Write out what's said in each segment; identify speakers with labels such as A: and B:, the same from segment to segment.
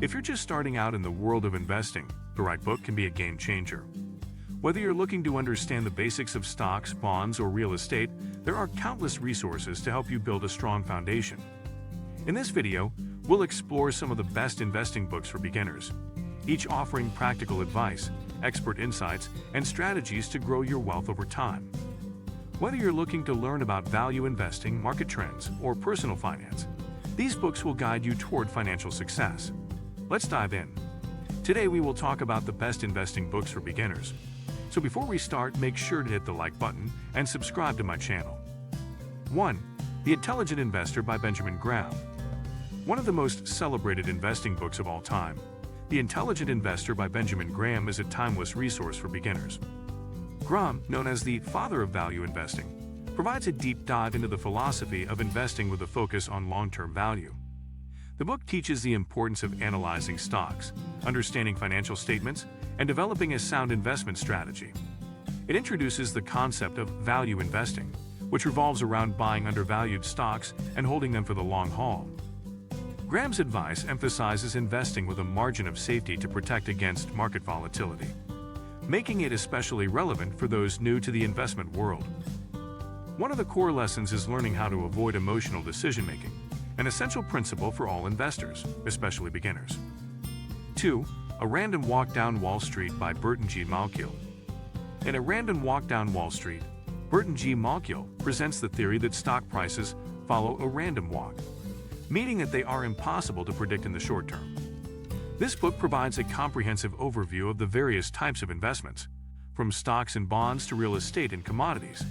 A: If you're just starting out in the world of investing, the right book can be a game changer. Whether you're looking to understand the basics of stocks, bonds, or real estate, there are countless resources to help you build a strong foundation. In this video, we'll explore some of the best investing books for beginners, each offering practical advice, expert insights, and strategies to grow your wealth over time. Whether you're looking to learn about value investing, market trends, or personal finance, these books will guide you toward financial success. Let's dive in. Today we will talk about the best investing books for beginners. So before we start, make sure to hit the like button and subscribe to my channel. 1. The Intelligent Investor by Benjamin Graham. One of the most celebrated investing books of all time, The Intelligent Investor by Benjamin Graham is a timeless resource for beginners. Graham, known as the father of value investing, provides a deep dive into the philosophy of investing with a focus on long-term value. The book teaches the importance of analyzing stocks, understanding financial statements, and developing a sound investment strategy. It introduces the concept of value investing, which revolves around buying undervalued stocks and holding them for the long haul. Graham's advice emphasizes investing with a margin of safety to protect against market volatility, making it especially relevant for those new to the investment world. One of the core lessons is learning how to avoid emotional decision-making, an essential principle for all investors, especially beginners. 2. A Random Walk Down Wall Street by Burton G. Malkiel. In A Random Walk Down Wall Street, Burton G. Malkiel presents the theory that stock prices follow a random walk, meaning that they are impossible to predict in the short term. This book provides a comprehensive overview of the various types of investments, from stocks and bonds to real estate and commodities,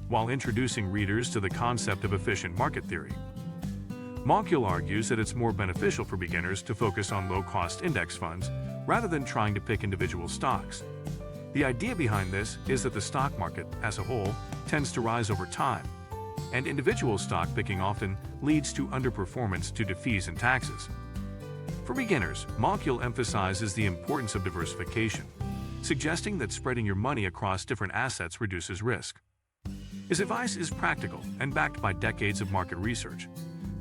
A: while introducing readers to the concept of efficient market theory. Malkiel argues that it's more beneficial for beginners to focus on low-cost index funds rather than trying to pick individual stocks. The idea behind this is that the stock market, as a whole, tends to rise over time, and individual stock picking often leads to underperformance due to fees and taxes. For beginners, Malkiel emphasizes the importance of diversification, suggesting that spreading your money across different assets reduces risk. His advice is practical and backed by decades of market research,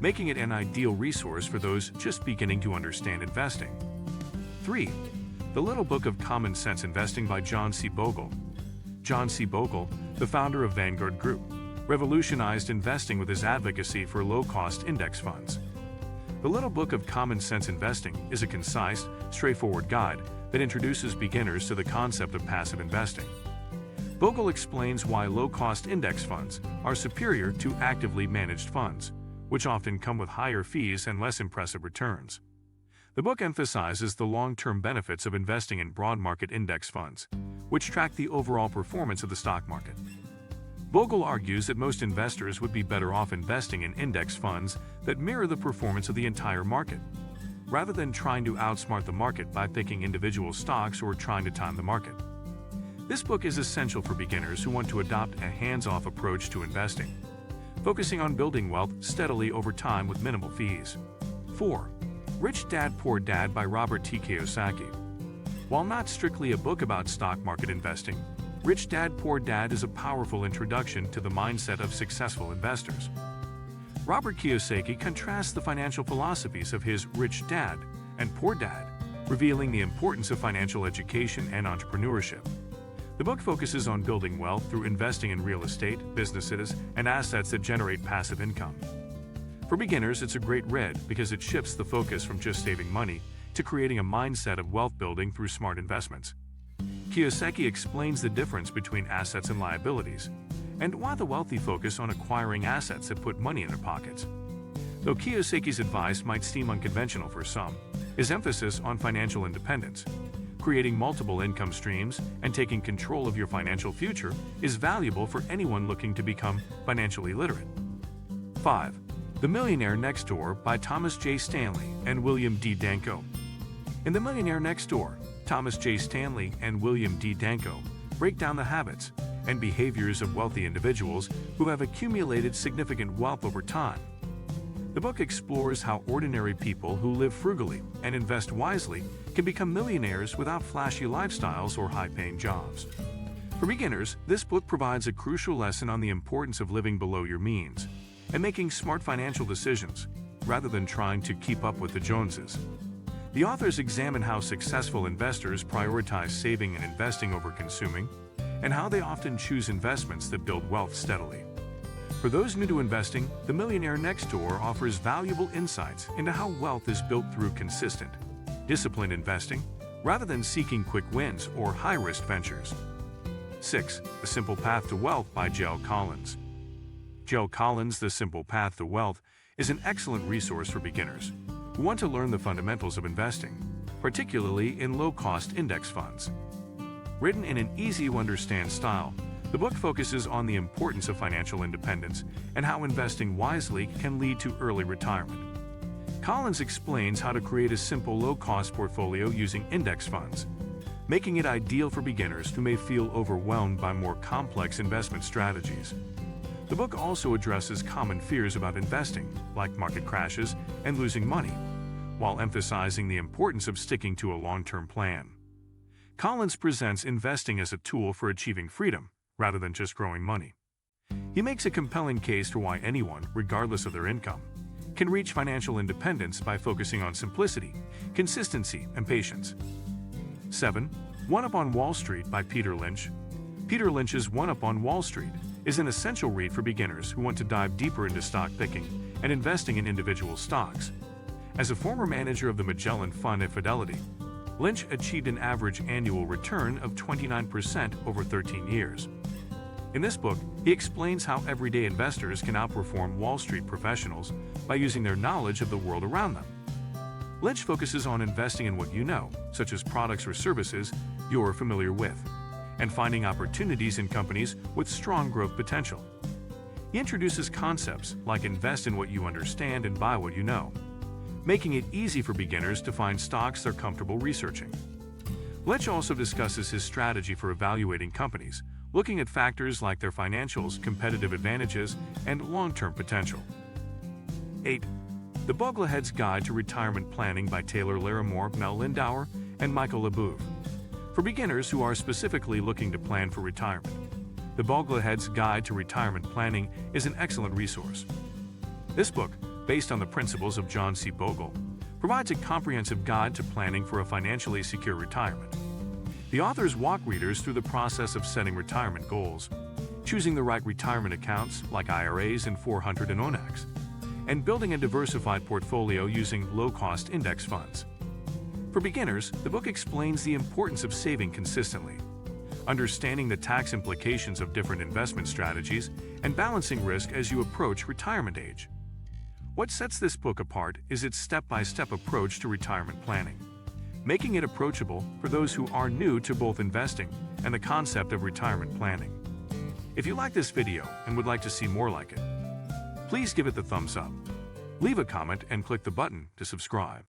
A: making it an ideal resource for those just beginning to understand investing. 3. The Little Book of Common Sense Investing by John C. Bogle. John C. Bogle, the founder of Vanguard Group, revolutionized investing with his advocacy for low-cost index funds. The Little Book of Common Sense Investing is a concise, straightforward guide that introduces beginners to the concept of passive investing. Bogle explains why low-cost index funds are superior to actively managed funds, which often come with higher fees and less impressive returns. The book emphasizes the long-term benefits of investing in broad market index funds, which track the overall performance of the stock market. Bogle argues that most investors would be better off investing in index funds that mirror the performance of the entire market, rather than trying to outsmart the market by picking individual stocks or trying to time the market. This book is essential for beginners who want to adopt a hands-off approach to investing, focusing on building wealth steadily over time with minimal fees. 4. Rich Dad Poor Dad by Robert T. Kiyosaki. While not strictly a book about stock market investing, Rich Dad Poor Dad is a powerful introduction to the mindset of successful investors. Robert Kiyosaki contrasts the financial philosophies of his Rich Dad and Poor Dad, revealing the importance of financial education and entrepreneurship. The book focuses on building wealth through investing in real estate, businesses, and assets that generate passive income. For beginners, it's a great read because it shifts the focus from just saving money to creating a mindset of wealth building through smart investments. Kiyosaki explains the difference between assets and liabilities, and why the wealthy focus on acquiring assets that put money in their pockets. Though Kiyosaki's advice might seem unconventional for some, his emphasis on financial independence, creating multiple income streams, and taking control of your financial future is valuable for anyone looking to become financially literate. 5. The Millionaire Next Door by Thomas J. Stanley and William D. Danko. In The Millionaire Next Door, Thomas J. Stanley and William D. Danko break down the habits and behaviors of wealthy individuals who have accumulated significant wealth over time. The book explores how ordinary people who live frugally and invest wisely can become millionaires without flashy lifestyles or high-paying jobs. For beginners, this book provides a crucial lesson on the importance of living below your means and making smart financial decisions, rather than trying to keep up with the Joneses. The authors examine how successful investors prioritize saving and investing over consuming, and how they often choose investments that build wealth steadily. For those new to investing, The Millionaire Next Door offers valuable insights into how wealth is built through consistent, disciplined investing, rather than seeking quick wins or high-risk ventures. 6. The Simple Path to Wealth by Jill Collins. Jill Collins' The Simple Path to Wealth is an excellent resource for beginners who want to learn the fundamentals of investing, particularly in low-cost index funds. Written in an easy-to-understand style, the book focuses on the importance of financial independence and how investing wisely can lead to early retirement. Collins explains how to create a simple, low-cost portfolio using index funds, making it ideal for beginners who may feel overwhelmed by more complex investment strategies. The book also addresses common fears about investing, like market crashes and losing money, while emphasizing the importance of sticking to a long-term plan. Collins presents investing as a tool for achieving freedom, rather than just growing money. He makes a compelling case for why anyone, regardless of their income, can reach financial independence by focusing on simplicity, consistency, and patience. 7. One Up on Wall Street by Peter Lynch. Peter Lynch's One Up on Wall Street is an essential read for beginners who want to dive deeper into stock picking and investing in individual stocks. As a former manager of the Magellan Fund at Fidelity, Lynch achieved an average annual return of 29% over 13 years. In this book, he explains how everyday investors can outperform Wall Street professionals by using their knowledge of the world around them. Lynch focuses on investing in what you know, such as products or services you're familiar with, and finding opportunities in companies with strong growth potential. He introduces concepts like invest in what you understand and buy what you know, making it easy for beginners to find stocks they're comfortable researching. Lynch also discusses his strategy for evaluating companies, looking at factors like their financials, competitive advantages, and long-term potential. 8. The Boglehead's Guide to Retirement Planning by Taylor Larimore, Mel Lindauer, and Michael LeBouve. For beginners who are specifically looking to plan for retirement, The Boglehead's Guide to Retirement Planning is an excellent resource. This book, based on the principles of John C. Bogle, provides a comprehensive guide to planning for a financially secure retirement. The authors walk readers through the process of setting retirement goals, choosing the right retirement accounts like IRAs and 401ks, and building a diversified portfolio using low-cost index funds. For beginners, the book explains the importance of saving consistently, understanding the tax implications of different investment strategies, and balancing risk as you approach retirement age. What sets this book apart is its step-by-step approach to retirement planning, making it approachable for those who are new to both investing and the concept of retirement planning. If you like this video and would like to see more like it, please give it the thumbs up, leave a comment, and click the button to subscribe.